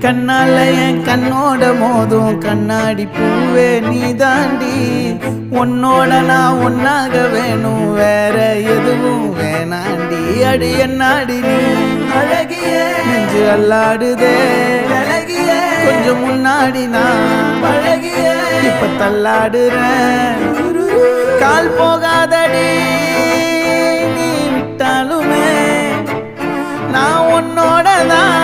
கண்ணால என் கண்ணோட மோதும் கண்ணாடி பூவே நீ தாண்டி உன்னோட நான் ஒன்னாக வேணும் வேற எதுவும் வேணாண்டி அடி என்னாடி நீ அழகிய நெஞ்சு அல்லாடுதே அழகிய கொஞ்சம் முன்னாடி நான் அழகிய இப்ப தள்ளாடுறேன் கால் போகாதடி நீ விட்டாலுமே நான் உன்னோட தான்